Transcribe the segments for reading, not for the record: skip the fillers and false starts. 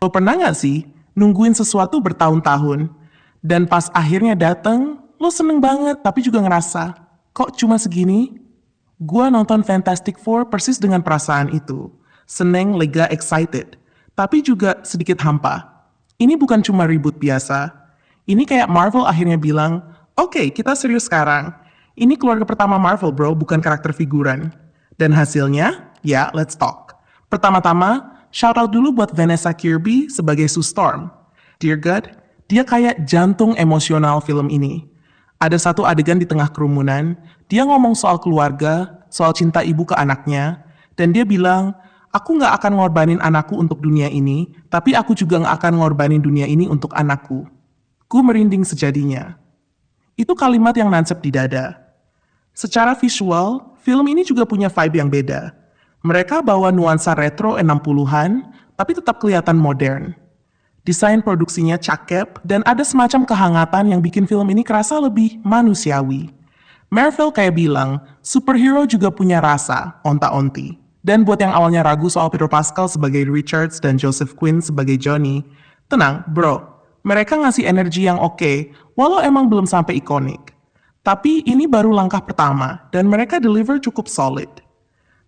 Lo pernah nggak sih nungguin sesuatu bertahun-tahun, dan pas akhirnya dateng, lo seneng banget tapi juga ngerasa, kok cuma segini? Gua nonton Fantastic Four persis dengan perasaan itu. Seneng, lega, excited. Tapi juga sedikit hampa. Ini bukan cuma ribut biasa. Ini kayak Marvel akhirnya bilang, oke, kita serius sekarang. Ini keluarga pertama Marvel bro, bukan karakter figuran. Dan hasilnya, ya let's talk. Pertama-tama, shout out dulu buat Vanessa Kirby sebagai Sue Storm. Dear God, dia kayak jantung emosional film ini. Ada satu adegan di tengah kerumunan, dia ngomong soal keluarga, soal cinta ibu ke anaknya, dan dia bilang, aku nggak akan ngorbanin anakku untuk dunia ini, tapi aku juga nggak akan ngorbanin dunia ini untuk anakku. Ku merinding sejadinya. Itu kalimat yang nancep di dada. Secara visual, film ini juga punya vibe yang beda. Mereka bawa nuansa retro 60-an, tapi tetap kelihatan modern. Desain produksinya cakep, dan ada semacam kehangatan yang bikin film ini kerasa lebih manusiawi. Marvel kayak bilang, superhero juga punya rasa, onta-onti. Dan buat yang awalnya ragu soal Peter Pascal sebagai Richards dan Joseph Quinn sebagai Johnny, tenang, bro. Mereka ngasih energi yang oke, walau emang belum sampai ikonik. Tapi ini baru langkah pertama, dan mereka deliver cukup solid.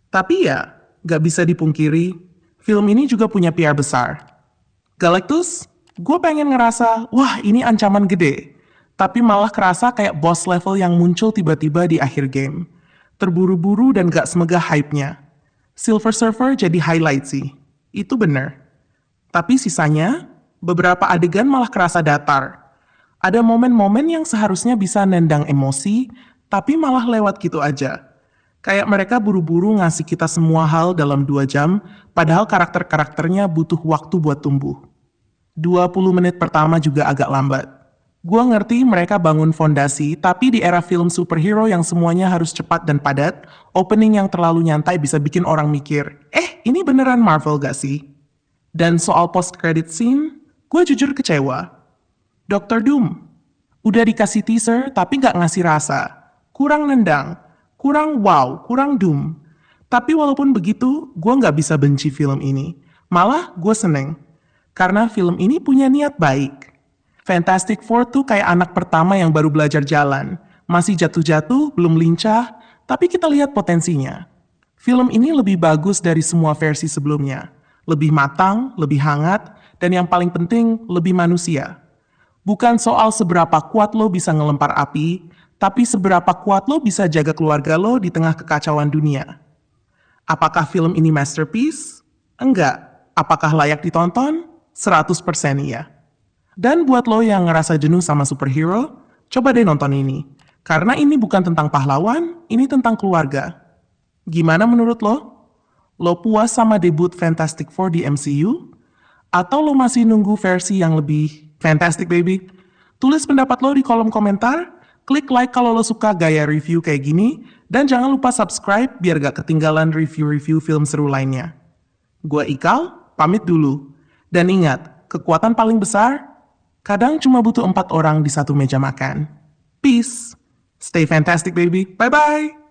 Tapi ya, gak bisa dipungkiri, film ini juga punya PR besar. Galactus, gue pengen ngerasa, wah ini ancaman gede. Tapi malah kerasa kayak boss level yang muncul tiba-tiba di akhir game. Terburu-buru dan gak semegah hype-nya. Silver Surfer jadi highlight sih. Itu bener. Tapi sisanya, beberapa adegan malah kerasa datar. Ada momen-momen yang seharusnya bisa nendang emosi, tapi malah lewat gitu aja. Kayak mereka buru-buru ngasih kita semua hal dalam 2 jam, padahal karakter-karakternya butuh waktu buat tumbuh. 20 menit pertama juga agak lambat. Gua ngerti mereka bangun fondasi, tapi di era film superhero yang semuanya harus cepat dan padat, opening yang terlalu nyantai bisa bikin orang mikir, ini beneran Marvel gak sih? Dan soal post-credit scene, gue jujur kecewa. Dr. Doom, udah dikasih teaser tapi gak ngasih rasa. Kurang nendang, kurang wow, kurang Doom. Tapi walaupun begitu, gue gak bisa benci film ini. Malah gue seneng. Karena film ini punya niat baik. Fantastic Four tuh kayak anak pertama yang baru belajar jalan. Masih jatuh-jatuh, belum lincah, tapi kita lihat potensinya. Film ini lebih bagus dari semua versi sebelumnya. Lebih matang, lebih hangat, dan yang paling penting, lebih manusia. Bukan soal seberapa kuat lo bisa ngelempar api, tapi seberapa kuat lo bisa jaga keluarga lo di tengah kekacauan dunia. Apakah film ini masterpiece? Enggak. Apakah layak ditonton? 100% iya. Dan buat lo yang ngerasa jenuh sama superhero, coba deh nonton ini. Karena ini bukan tentang pahlawan, ini tentang keluarga. Gimana menurut lo? Lo puas sama debut Fantastic Four di MCU? Atau lo masih nunggu versi yang lebih fantastic baby? Tulis pendapat lo di kolom komentar, klik like kalau lo suka gaya review kayak gini, dan jangan lupa subscribe biar gak ketinggalan review-review film seru lainnya. Gua Ikal, pamit dulu. Dan ingat, kekuatan paling besar kadang cuma butuh 4 orang di satu meja makan. Peace. Stay fantastic baby. Bye-bye.